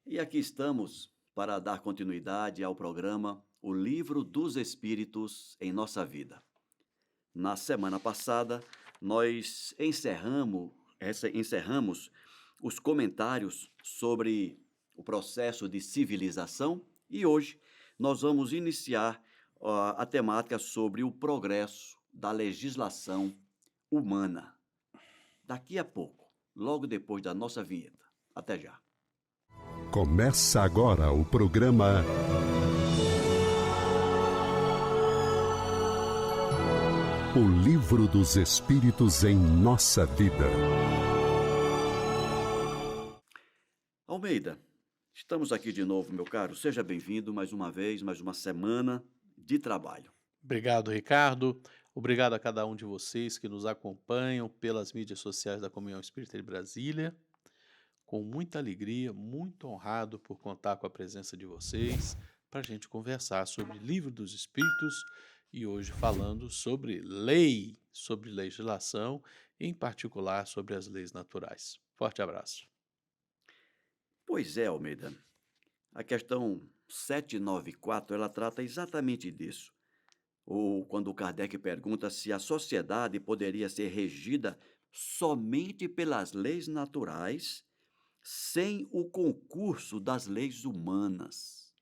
E aqui estamos para dar continuidade ao programa O Livro dos Espíritos em Nossa Vida. Na semana passada, nós encerramos os comentários sobre o processo de civilização e hoje nós vamos iniciar a temática sobre o progresso da legislação humana. Daqui a pouco, logo depois da nossa vinheta. Até já. Começa agora o programa O Livro dos Espíritos em Nossa Vida. Almeida, estamos aqui de novo, meu caro. Seja bem-vindo mais uma vez, mais uma semana de trabalho. Obrigado, Ricardo. Obrigado a cada um de vocês que nos acompanham pelas mídias sociais da Comunhão Espírita de Brasília. Com muita alegria, muito honrado por contar com a presença de vocês para a gente conversar sobre Livro dos Espíritos e hoje falando sobre lei, sobre legislação, em particular sobre as leis naturais. Forte abraço. Pois é, Almeida. A questão 794, ela trata exatamente disso. Ou quando Kardec pergunta se a sociedade poderia ser regida somente pelas leis naturais, sem o concurso das leis humanas.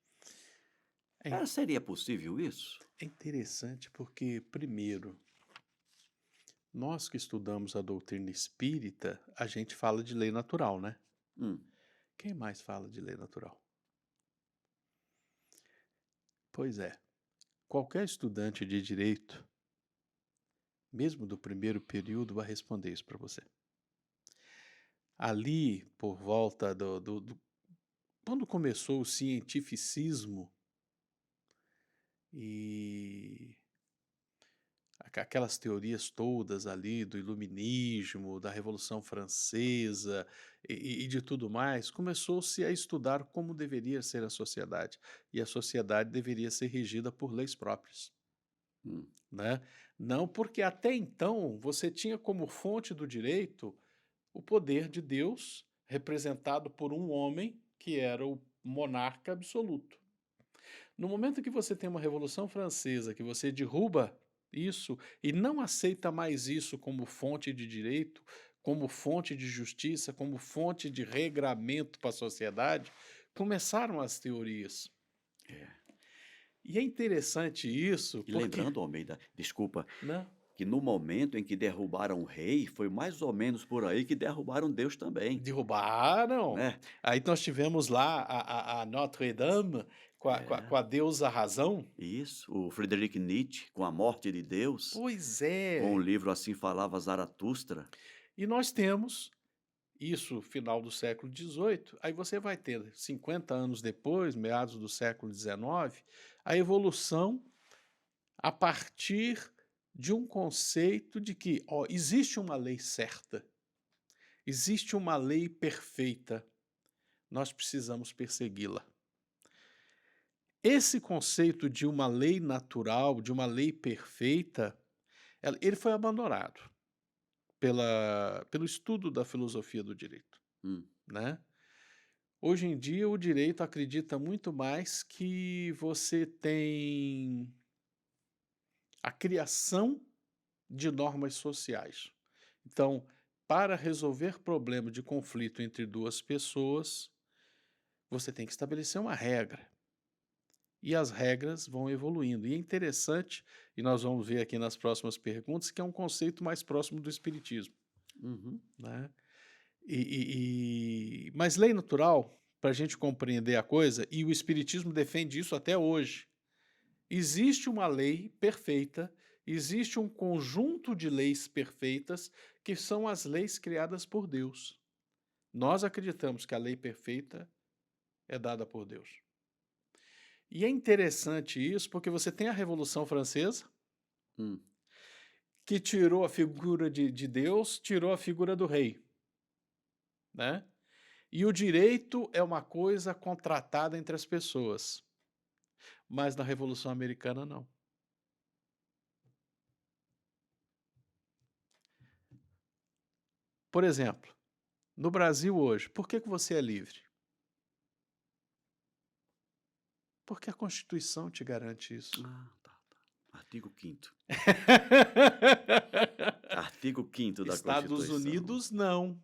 É, Seria possível isso? é interessante porque, primeiro, nós que estudamos a doutrina espírita, a gente fala de lei natural, né? Hum, Quem mais fala de lei natural? Pois é, qualquer estudante de direito, mesmo do primeiro período, vai responder isso para você. Ali, por volta quando começou o cientificismo e aquelas teorias todas ali do iluminismo, da Revolução Francesa e de tudo mais, começou-se a estudar como deveria ser a sociedade. E a sociedade deveria ser regida por leis próprias. hum. Né? Não porque até então você tinha como fonte do direito o poder de Deus, representado por um homem que era o monarca absoluto. No momento que você tem uma Revolução Francesa, que você derruba isso e não aceita mais isso como fonte de direito, como fonte de justiça, como fonte de regramento para a sociedade, começaram as teorias. É. E é interessante isso E porque, lembrando, Almeida, desculpa, né? que no momento em que derrubaram o rei, foi mais ou menos por aí que derrubaram Deus também, Derrubaram. né? Aí nós tivemos lá a Notre Dame com É, a deusa razão. isso. O Friedrich Nietzsche, com a morte de Deus, Pois com o é. livro Assim Falava Zaratustra. E nós temos isso final do século XVIII, aí você vai ter 50 anos depois, meados do século XIX, a evolução a partir de um conceito de que existe uma lei certa, existe uma lei perfeita, nós precisamos persegui-la. Esse conceito de uma lei natural, de uma lei perfeita, ele foi abandonado pelo estudo da filosofia do direito, Hum, né? Hoje em dia, o direito acredita muito mais que você tem a criação de normas sociais. Então, para resolver problema de conflito entre duas pessoas, você tem que estabelecer uma regra. E as regras vão evoluindo. E é interessante, e nós vamos ver aqui nas próximas perguntas, que é um conceito mais próximo do espiritismo, uhum. né? Mas lei natural, para a gente compreender a coisa, e o espiritismo defende isso até hoje, existe uma lei perfeita, existe um conjunto de leis perfeitas, que são as leis criadas por Deus. Nós acreditamos que a lei perfeita é dada por Deus. E é interessante isso porque você tem a Revolução Francesa, Hum. que tirou a figura de Deus, tirou a figura do rei, né? E o direito é uma coisa contratada entre as pessoas, mas na Revolução Americana não. Por exemplo, no Brasil hoje, por que você é livre? Porque a Constituição te garante isso. Ah, tá. Artigo 5º. Artigo 5º da Estados Constituição. Unidos, não.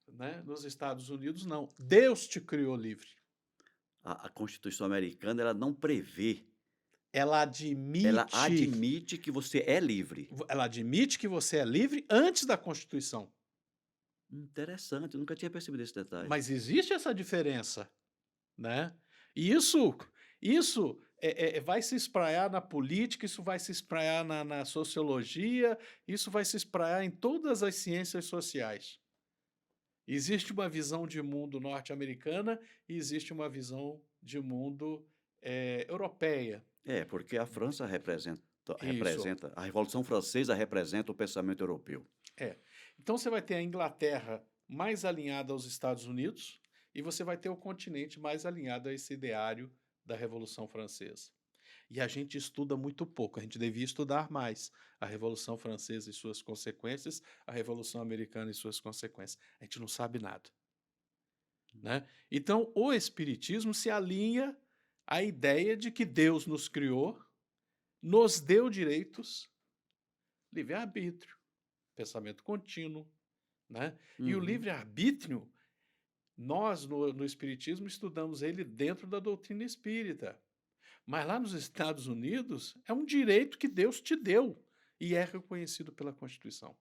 Né? Nos Estados Unidos, não. Deus te criou livre. A Constituição americana, ela não prevê, Ela admite, ela admite que você é livre. ela admite que você é livre antes da Constituição. Interessante, eu nunca tinha percebido esse detalhe. Mas existe essa diferença, né? E isso vai se espraiar na política, isso vai se espraiar na sociologia, isso vai se espraiar em todas as ciências sociais. Existe uma visão de mundo norte-americana e existe uma visão de mundo europeia. Porque a França representa, Isso. a Revolução Francesa representa o pensamento europeu. Então você vai ter a Inglaterra mais alinhada aos Estados Unidos e você vai ter o continente mais alinhado a esse ideário da Revolução Francesa. E a gente estuda muito pouco, a gente devia estudar mais a Revolução Francesa e suas consequências, a Revolução Americana e suas consequências. A gente não sabe nada, né? Então, o Espiritismo se alinha à ideia de que Deus nos criou, nos deu direitos, livre-arbítrio, pensamento contínuo, né? E o Uhum. livre-arbítrio, nós no Espiritismo estudamos ele dentro da doutrina espírita. Mas lá nos Estados Unidos é um direito que Deus te deu e é reconhecido pela Constituição.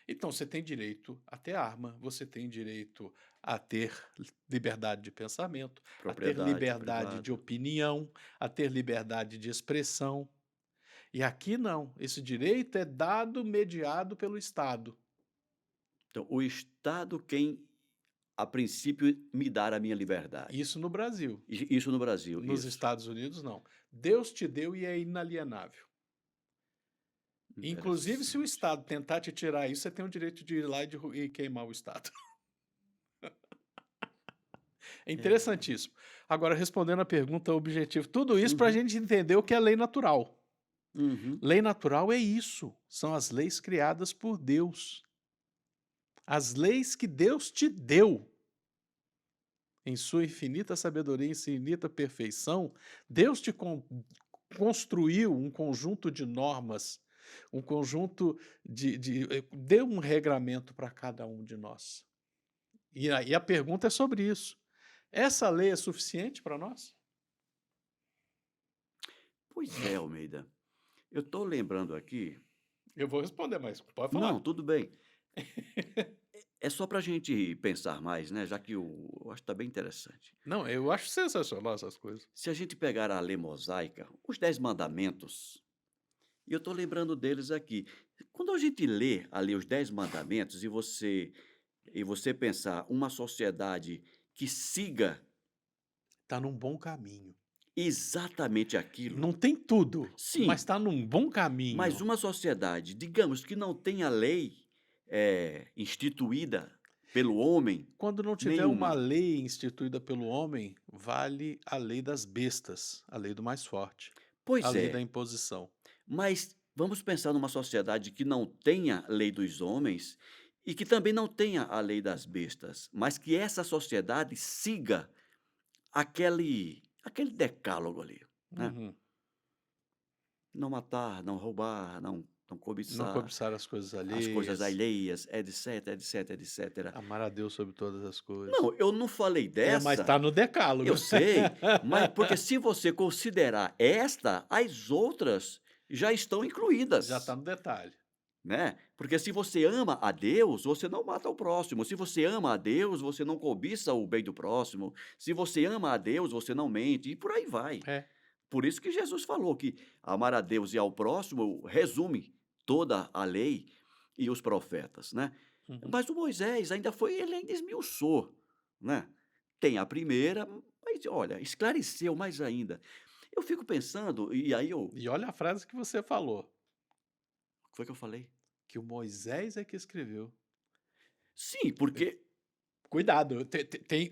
Então você tem direito a ter arma, você tem direito a ter liberdade de pensamento, a ter Propriedade liberdade de privada. opinião, a ter liberdade de expressão. E aqui não, esse direito é dado, mediado pelo Estado. Então, o Estado quem, a princípio, me dar a minha liberdade. Isso no Brasil. Isso no Brasil. Nos isso. Estados Unidos, não. Deus te deu e é inalienável. Inclusive, se o Interessante. Estado tentar te tirar isso, você tem o direito de ir lá e queimar o Estado. É interessantíssimo. Agora, respondendo a pergunta objetiva, tudo isso para a gente entender o que é lei natural. Uhum. Lei natural é isso, são as leis criadas por Deus. As leis que Deus te deu. Em sua infinita sabedoria, infinita perfeição, Deus te construiu um conjunto de normas, um conjunto deu um regramento para cada um de nós. E aí a pergunta é sobre isso. Essa lei é suficiente para nós? Pois é, Almeida. Eu estou lembrando aqui. Eu vou responder, mas pode falar. Não, tudo bem. É só para a gente pensar mais, né? Já que eu acho que está bem interessante. Não, eu acho sensacional essas coisas. Se a gente pegar a lei mosaica, os 10 mandamentos, e eu estou lembrando deles aqui. Quando a gente lê ali os 10 mandamentos e você pensar uma sociedade que siga Está num bom caminho. exatamente aquilo, Não tem tudo, sim, mas está num bom caminho. mas uma sociedade, digamos, que não tenha lei instituída pelo homem, Quando não tiver uma nenhuma. lei instituída pelo homem, vale a lei das bestas, a lei do mais forte, a Pois lei da é, imposição. mas vamos pensar numa sociedade que não tenha lei dos homens e que também não tenha a lei das bestas, mas que essa sociedade siga aquele decálogo ali, né? Uhum. Não matar, não roubar, não Não cobiçar cobiçar as coisas as coisas alheias, alheias, etc. amar a Deus sobre todas as coisas. Não, eu não falei Mas dessa, está no decálogo. eu sei, mas porque se você considerar esta, as outras já estão Já incluídas, está no detalhe. né? Porque se você ama a Deus, você não mata o próximo. Se você ama a Deus, você não cobiça o bem do próximo. Se você ama a Deus, você não mente, e por aí vai. É. Por isso que Jesus falou que amar a Deus e ao próximo resume toda a lei e os profetas, né? Uhum. Mas o Moisés ele ainda esmiuçou, né? Tem a primeira, mas olha, esclareceu mais ainda. Eu fico pensando, e aí E olha a frase que você falou, o que foi que eu falei? que o Moisés é que escreveu. Sim, porque Cuidado,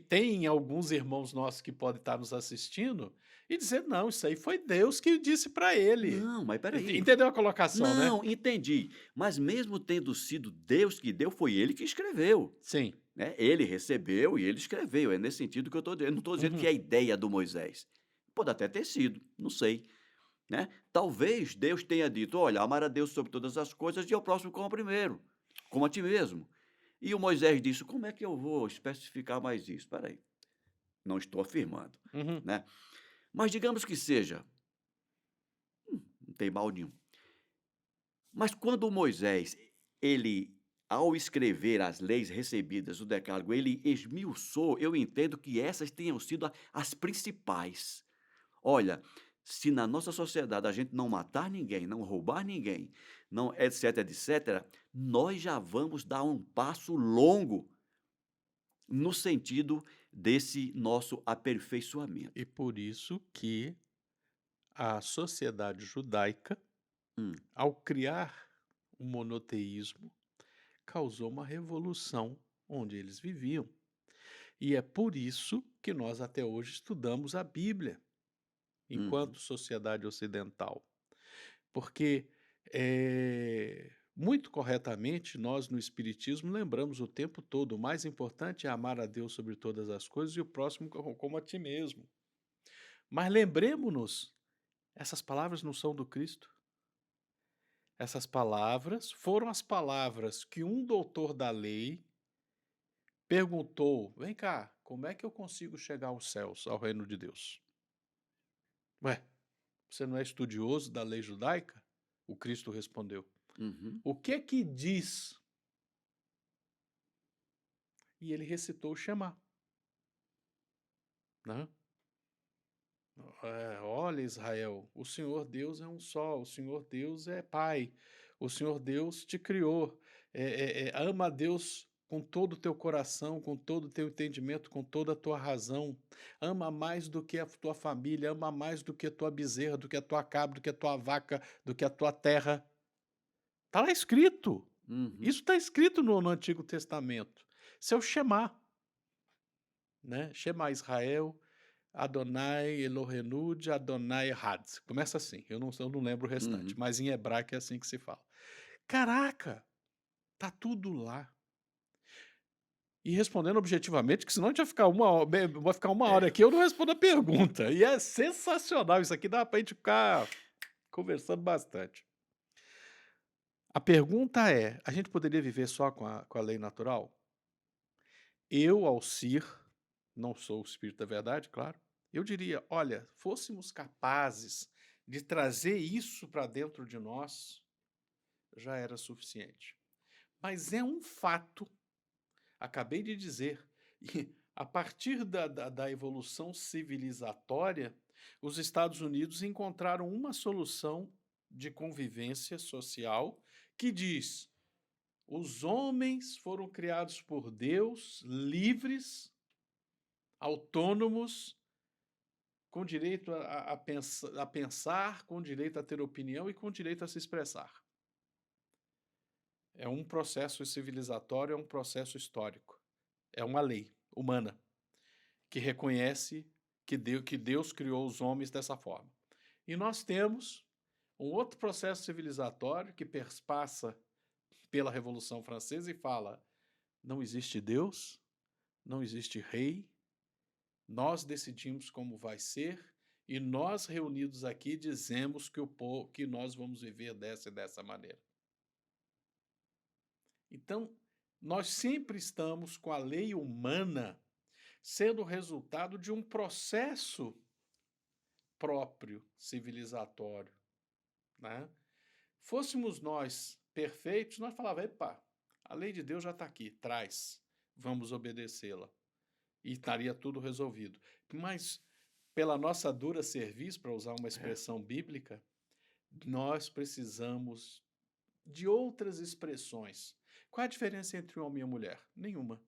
tem alguns irmãos nossos que podem estar nos assistindo e dizer, não, isso aí foi Deus que disse para ele. não, mas peraí. Entendeu a colocação, né? Não, entendi. Mas mesmo tendo sido Deus que deu, foi ele que escreveu. Sim. né? Ele recebeu e ele escreveu, é nesse sentido que eu estou dizendo. Eu não estou dizendo que Uhum. é a ideia do Moisés. Pode até ter sido, não sei, né? Talvez Deus tenha dito: "Olha, amar a Deus sobre todas as coisas e ao próximo como ao primeiro, como a ti mesmo". E o Moisés disse: "Como é que eu vou especificar mais isso? Espera aí, não estou afirmando", Uhum. né? Mas digamos que seja, não tem mal nenhum. Mas quando Moisés, ele, ao escrever as leis recebidas, o decálogo, ele esmiuçou, eu entendo que essas tenham sido as principais. Olha, se na nossa sociedade a gente não matar ninguém, não roubar ninguém, não etc, etc, nós já vamos dar um passo longo no sentido desse nosso aperfeiçoamento. E por isso que a sociedade judaica, Hum, ao criar o monoteísmo, causou uma revolução onde eles viviam. E é por isso que nós até hoje estudamos a Bíblia, uhum, enquanto sociedade ocidental. Porque, muito corretamente, nós no Espiritismo lembramos o tempo todo: o mais importante é amar a Deus sobre todas as coisas e o próximo como a ti mesmo. Mas lembremos-nos, essas palavras não são do Cristo. Essas palavras foram as palavras que um doutor da lei perguntou: vem cá, como é que eu consigo chegar aos céus, ao reino de Deus? Ué, você não é estudioso da lei judaica? O Cristo respondeu. uhum, O que é que diz? E ele recitou o Shema, né? Olha, Israel, o Senhor Deus é um só, o Senhor Deus é Pai, o Senhor Deus te criou. Ama a Deus com todo o teu coração, com todo o teu entendimento, com toda a tua razão. Ama mais do que a tua família, ama mais do que a tua bezerra, do que a tua cabra, do que a tua vaca, do que a tua terra. Está lá escrito. uhum. Isso está escrito no Antigo Testamento. Isso é o Shema, né? Shema Israel, Adonai Elohenu de Adonai Had. Começa assim, eu não lembro o restante, Uhum. mas em hebraico é assim que se fala. Caraca, tá tudo lá. E respondendo objetivamente, que senão a gente vai ficar uma hora É, aqui, eu não respondo a pergunta. E é sensacional, isso aqui dá pra gente ficar conversando bastante. A pergunta é, a gente poderia viver só com a lei natural? Eu, Alcir, não sou o espírito da verdade, claro, eu diria: olha, fôssemos capazes de trazer isso para dentro de nós, já era suficiente. Mas é um fato, acabei de dizer, e a partir da evolução civilizatória, os Estados Unidos encontraram uma solução de convivência social que diz: os homens foram criados por Deus, livres, autônomos, com direito a pensar, com direito a ter opinião e com direito a se expressar. É um processo civilizatório, é um processo histórico. É uma lei humana que reconhece que Deus criou os homens dessa forma. E nós temos um outro processo civilizatório que perpassa pela Revolução Francesa e fala: não existe Deus, não existe rei, nós decidimos como vai ser e nós reunidos aqui dizemos que nós vamos viver dessa e dessa maneira. Então, nós sempre estamos com a lei humana sendo resultado de um processo próprio civilizatório, né? Fôssemos nós perfeitos, nós falávamos: epa, a lei de Deus já está aqui, traz, vamos obedecê-la. E estaria tudo resolvido. Mas, pela nossa dura serviço, para usar uma é. expressão bíblica, nós precisamos de outras expressões. Qual a diferença entre um homem e uma mulher? Nenhuma.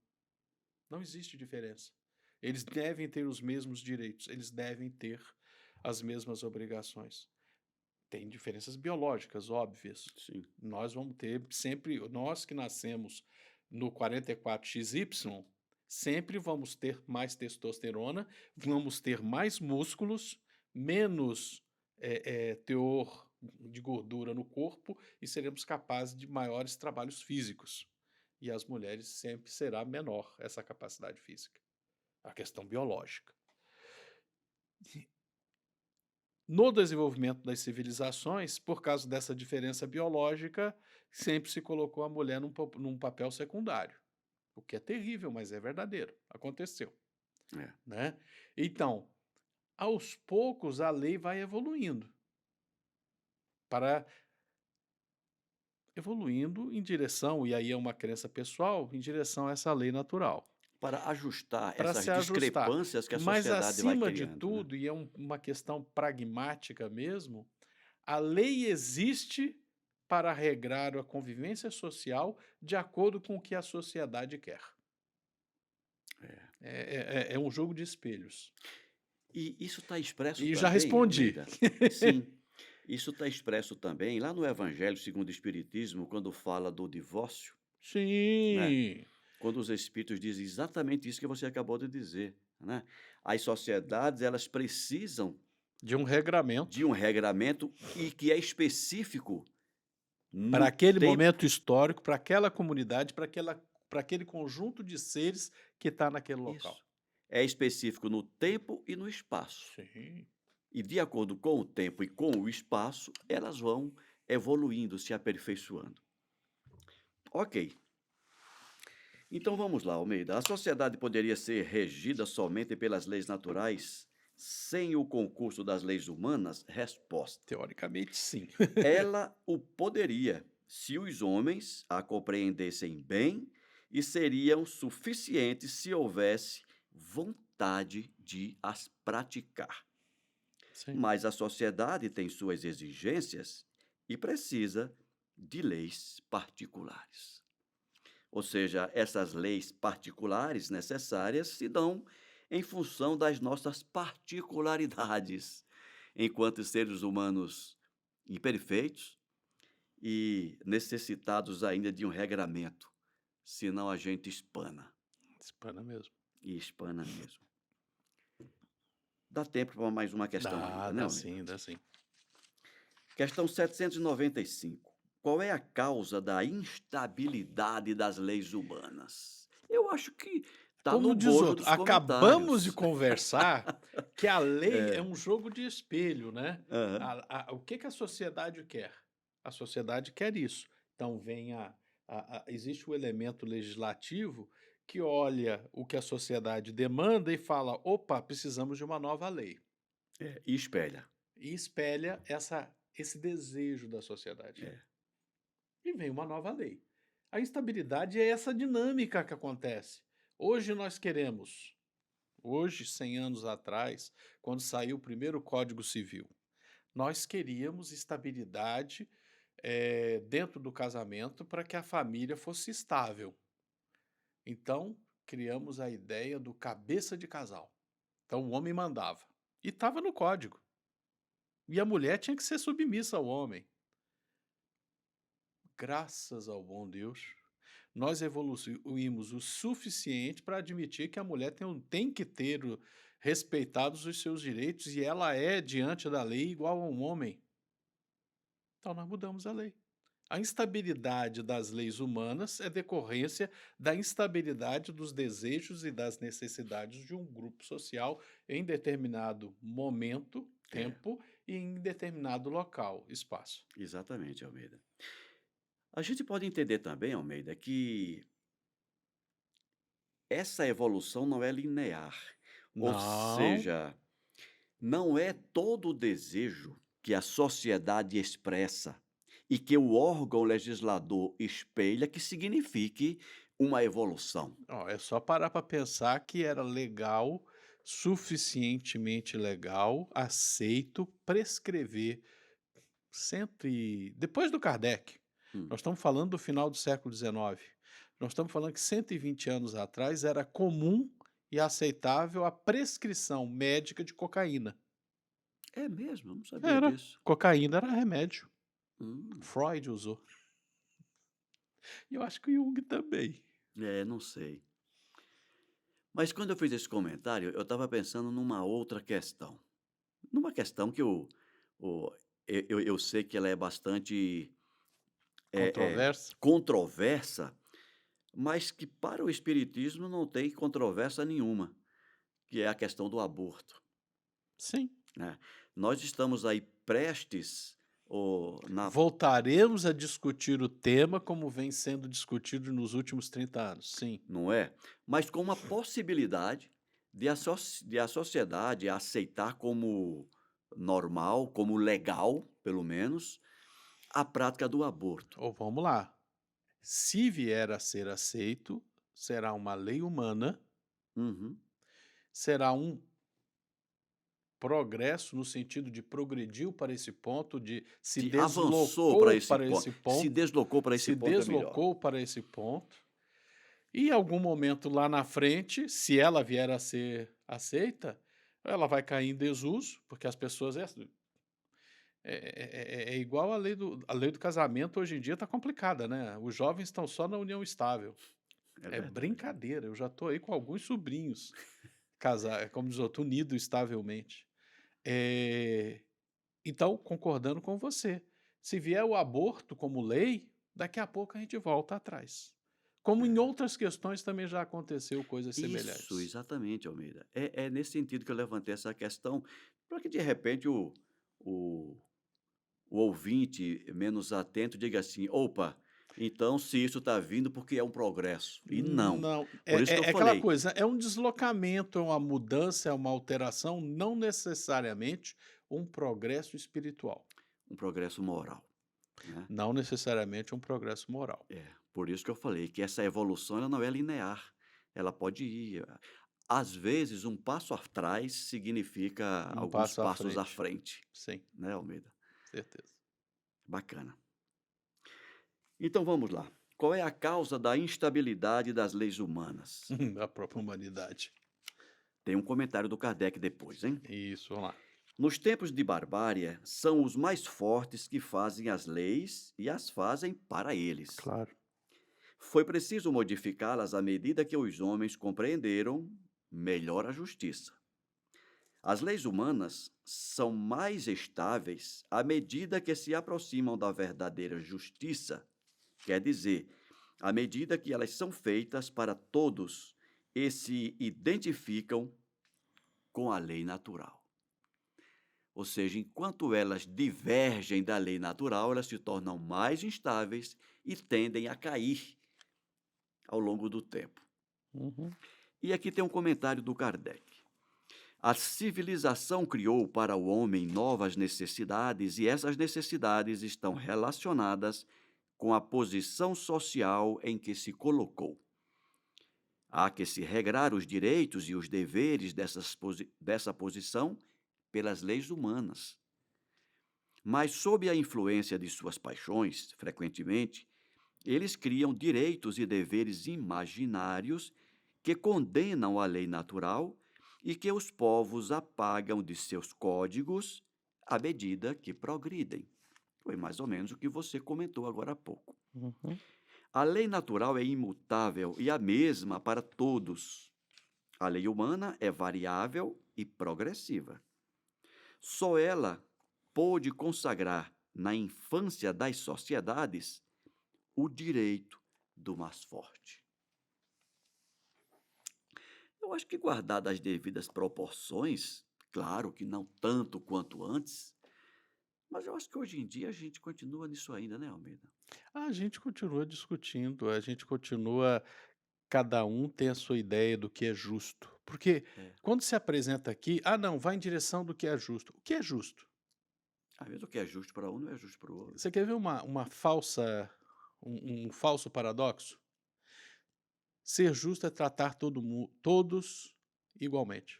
Não existe diferença. Eles devem ter os mesmos direitos, eles devem ter as mesmas obrigações. Tem diferenças biológicas, óbvias. Sim. Nós vamos ter sempre, nós que nascemos no 44XY, sempre vamos ter mais testosterona, vamos ter mais músculos, menos teor de gordura no corpo e seremos capazes de maiores trabalhos físicos. e as mulheres sempre será menor essa capacidade física. A questão biológica. No desenvolvimento das civilizações, por causa dessa diferença biológica, sempre se colocou a mulher num papel secundário. O que é terrível, mas é verdadeiro. Aconteceu, É. né? Então, aos poucos, a lei vai evoluindo em direção, e aí é uma crença pessoal, em direção a essa lei natural, Para ajustar para essas se ajustar. discrepâncias que a Mas sociedade vai acima de criando, né? tudo, e é uma questão pragmática mesmo, a lei existe para regrar a convivência social de acordo com o que a sociedade quer. É um jogo de espelhos. E isso está expresso E já também, respondi. Almeida. Sim, isso está expresso também lá no Evangelho segundo o Espiritismo, quando fala do divórcio, né? Sim. Quando os Espíritos dizem exatamente isso que você acabou de dizer, né? As sociedades, elas precisam De um regramento. de um regramento e que é específico Para no aquele tempo. momento histórico, para aquela comunidade, para aquele conjunto de seres que está naquele local. Isso. É específico no tempo e no espaço. Sim. E de acordo com o tempo e com o espaço, elas vão evoluindo, se aperfeiçoando. Ok. Então vamos lá, Almeida. A sociedade poderia ser regida somente pelas leis naturais, sem o concurso das leis humanas? Resposta: Teoricamente, sim. ela o poderia, se os homens a compreendessem bem e seriam suficientes se houvesse vontade de as praticar. Sim. Mas a sociedade tem suas exigências e precisa de leis particulares. Ou seja, essas leis particulares necessárias se dão em função das nossas particularidades, enquanto seres humanos imperfeitos e necessitados ainda de um regramento, senão a gente espana, Espana mesmo. e espana mesmo. Dá tempo para mais uma questão ainda, né, Dá Almeida? sim, dá sim. Questão 795. Qual é a causa da instabilidade das leis humanas? Eu acho que está no Como diz bojo outro, dos acabamos de comentários. conversar que a lei é um jogo de espelho, né? Aham. O que que a sociedade quer? A sociedade quer isso. Então existe o elemento legislativo que olha o que a sociedade demanda e fala, opa, precisamos de uma nova lei. E espelha. E espelha esse desejo da sociedade. É. E vem uma nova lei. A instabilidade é essa dinâmica que acontece. Hoje, 100 anos atrás, quando saiu o primeiro Código Civil, nós queríamos estabilidade dentro do casamento para que a família fosse estável. Então, criamos a ideia do cabeça de casal. Então, o homem mandava. E estava no código. E a mulher tinha que ser submissa ao homem. Graças ao bom Deus, nós evoluímos o suficiente para admitir que a mulher tem que ter respeitados os seus direitos e ela é, diante da lei, igual a um homem. Então, nós mudamos a lei. A instabilidade das leis humanas é decorrência da instabilidade dos desejos e das necessidades de um grupo social em determinado momento, tempo e em determinado local, espaço. Exatamente, Almeida. A gente pode entender também, Almeida, que essa evolução não é linear. Ou Não. seja, não é todo o desejo que a sociedade expressa e que o órgão legislador espelha que signifique uma evolução. É só parar para pensar que era legal, suficientemente legal, aceito prescrever depois do Kardec. Hum. Nós estamos falando do final do século XIX. Nós estamos falando que 120 anos atrás era comum e aceitável a prescrição médica de cocaína. É mesmo? Eu não sabia Era. disso. Cocaína era remédio. Hum. Freud usou. E eu acho que Jung também. Não sei. Mas quando eu fiz esse comentário, eu estava pensando numa outra questão. Numa questão que eu sei que ela é bastante Controversa. controversa, mas que para o espiritismo não tem controvérsia nenhuma, que é a questão do aborto, Sim. né. Nós estamos aí prestes, na Voltaremos a discutir o tema como vem sendo discutido nos últimos 30 anos. Sim. não é? Mas com uma possibilidade de a sociedade aceitar como normal, como legal, pelo menos, a prática do aborto. Ou vamos lá. Se vier a ser aceito, será uma lei humana, Uhum. será um progresso no sentido de progrediu para esse ponto, de se Se avançou para deslocou esse para ponto, esse se ponto, deslocou para esse se ponto é melhor. deslocou para esse ponto, e em algum momento lá na frente, se ela vier a ser aceita, ela vai cair em desuso, porque as pessoas é igual a lei do casamento hoje em dia está complicada, né? Os jovens estão só na união estável. É É verdade. brincadeira, eu já estou aí com alguns sobrinhos casar, como diz outro, unidos estavelmente. Eh, então, concordando com você, se vier o aborto como lei, daqui a pouco a gente volta atrás. Como em É. outras questões também já aconteceu coisas Isso, semelhantes. exatamente, Almeida. É nesse sentido que eu levantei essa questão, para que de repente o o ouvinte menos atento diga assim: "Opa, então se isso está vindo porque é um progresso", e não. Não, Por isso que eu é aquela falei, coisa, é um deslocamento, é uma mudança, é uma alteração, não necessariamente um progresso espiritual, um progresso moral, né. não necessariamente um progresso moral. É, por isso que eu falei que essa evolução ela não é linear, ela pode ir às vezes um passo atrás significa Um alguns passo à passos à frente. frente, Sim, né, Almeida. certeza. Bacana. Então vamos lá. Qual é a causa da instabilidade das leis humanas? A própria humanidade. Tem um comentário do Kardec depois, hein? Isso, vamos lá. Nos tempos de barbárie, são os mais fortes que fazem as leis e as fazem para eles. Claro. Foi preciso modificá-las à medida que os homens compreenderam melhor a justiça. As leis humanas são mais estáveis à medida que se aproximam da verdadeira justiça, quer dizer, à medida que elas são feitas para todos e se identificam com a lei natural. Ou seja, enquanto elas divergem da lei natural, elas se tornam mais instáveis e tendem a cair ao longo do tempo. Uhum. E aqui tem um comentário do Kardec. A civilização criou para o homem novas necessidades e essas necessidades estão relacionadas com a posição social em que se colocou. Há que se regrar os direitos e os deveres dessa posição pelas leis humanas. Mas, sob a influência de suas paixões, frequentemente, eles criam direitos e deveres imaginários que condenam a lei natural e que os povos apagam de seus códigos à medida que progridem. Foi mais ou menos o que você comentou agora há pouco. Uhum. A lei natural é imutável e a mesma para todos. A lei humana é variável e progressiva. Só ela pôde consagrar na infância das sociedades o direito do mais forte. Eu acho que, guardadas as devidas proporções, claro que não tanto quanto antes, mas eu acho que hoje em dia a gente continua nisso ainda, né, Almeida? A gente continua discutindo, a gente continua, cada um tem a sua ideia do que é justo. Porque É. quando se apresenta aqui, ah, não, vai em direção do que é justo. O que é justo? Às vezes o que é justo para um não é justo para o outro. Você quer ver uma falsa, um falso paradoxo? Ser justo é tratar todos igualmente.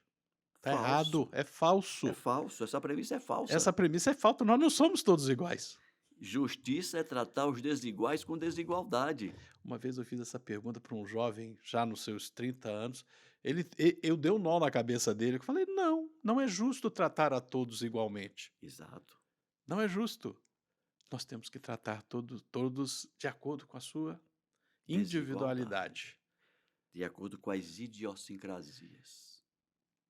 Tá errado, Falso. é É falso. falso. Essa premissa é Essa falsa. premissa é falta, nós não somos todos iguais. Justiça é tratar os desiguais com desigualdade. Uma vez eu fiz essa pergunta para um jovem, já nos seus 30 anos, eu dei um nó na cabeça dele, eu falei: "Não, não é justo tratar a todos igualmente. Exato. Não é justo. Nós temos que tratar todos de acordo com a sua Desigualdade. individualidade". De acordo com as idiosincrasias.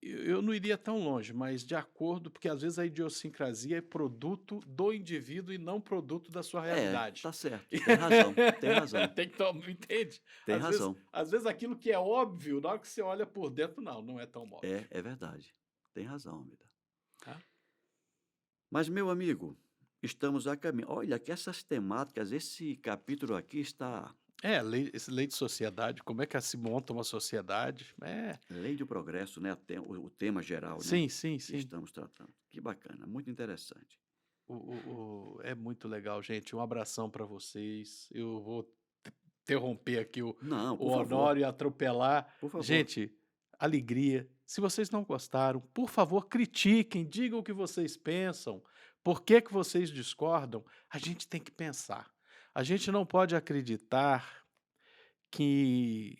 eu não iria tão longe, mas de acordo, porque às vezes a idiosincrasia é produto do indivíduo e não produto da sua realidade. Tá certo, tem razão, tem razão, Tem que tomar, entende? tem razão. Às vezes aquilo que é óbvio, na hora que você olha por dentro, não é tão óbvio. É verdade, tem razão, Almeida. Tá? Mas, meu amigo, estamos a caminho. Olha que essas temáticas, esse capítulo aqui está Lei de sociedade, como é que se monta uma sociedade? lei do progresso, né? O tema geral, né? Sim, sim, Que sim. estamos tratando. Que bacana, muito interessante. É muito legal, gente. Um abração para vocês. Eu vou interromper aqui Não, o por favor, Honório e atropelar. por favor. Gente, alegria. Se vocês não gostaram, por favor, critiquem, digam o que vocês pensam. Por que que vocês discordam? A gente tem que pensar. A gente não pode acreditar que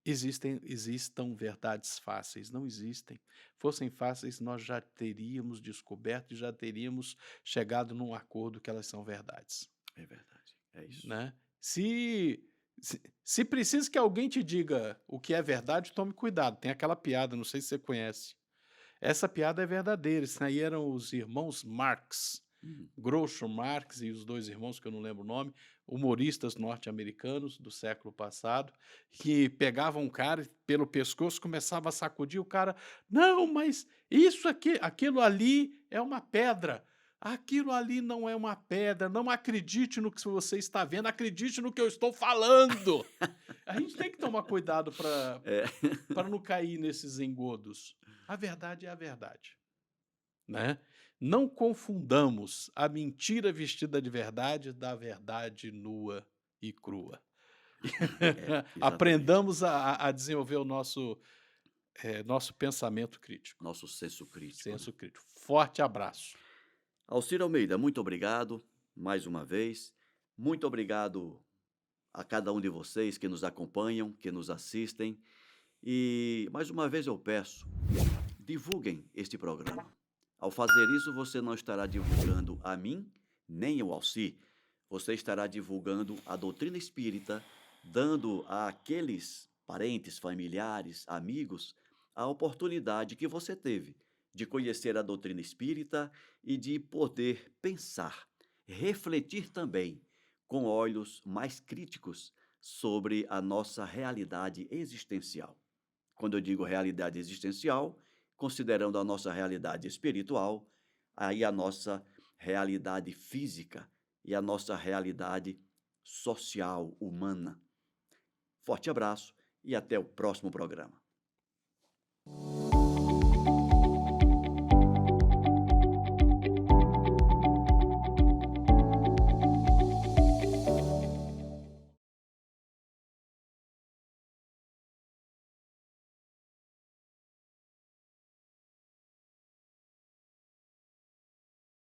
existam verdades fáceis. Não existem. Fossem fáceis, nós já teríamos descoberto e já teríamos chegado num acordo que elas são verdades, É verdade, é isso. né? Se precisa que alguém te diga o que é verdade, tome cuidado. Tem aquela piada, não sei se você conhece. Essa piada é verdadeira. Isso aí eram os irmãos Marx, Hum, Groucho Marx e os dois irmãos, que eu não lembro o nome, humoristas norte-americanos do século passado, que pegavam um cara pelo pescoço, começava a sacudir o cara. Não, mas isso aqui, aquilo ali é uma pedra. Aquilo ali não é uma pedra. Não acredite no que você está vendo, acredite no que eu estou falando. A gente tem que tomar cuidado É, para não cair nesses engodos. A verdade é a verdade, né? Não confundamos a mentira vestida de verdade da verdade nua e crua. exatamente. Aprendamos a desenvolver o nosso pensamento crítico, Nosso senso crítico, né? senso crítico. Forte abraço. Alcir Almeida, muito obrigado mais uma vez. Muito obrigado a cada um de vocês que nos acompanham, que nos assistem. E mais uma vez eu peço, divulguem este programa. Ao fazer isso, você não estará divulgando a mim, nem ao Alcir. Você estará divulgando a doutrina espírita, dando àqueles parentes, familiares, amigos, a oportunidade que você teve de conhecer a doutrina espírita e de poder pensar, refletir também com olhos mais críticos sobre a nossa realidade existencial. Quando eu digo realidade existencial, considerando a nossa realidade espiritual, aí a nossa realidade física e a nossa realidade social, humana. Forte abraço e até o próximo programa.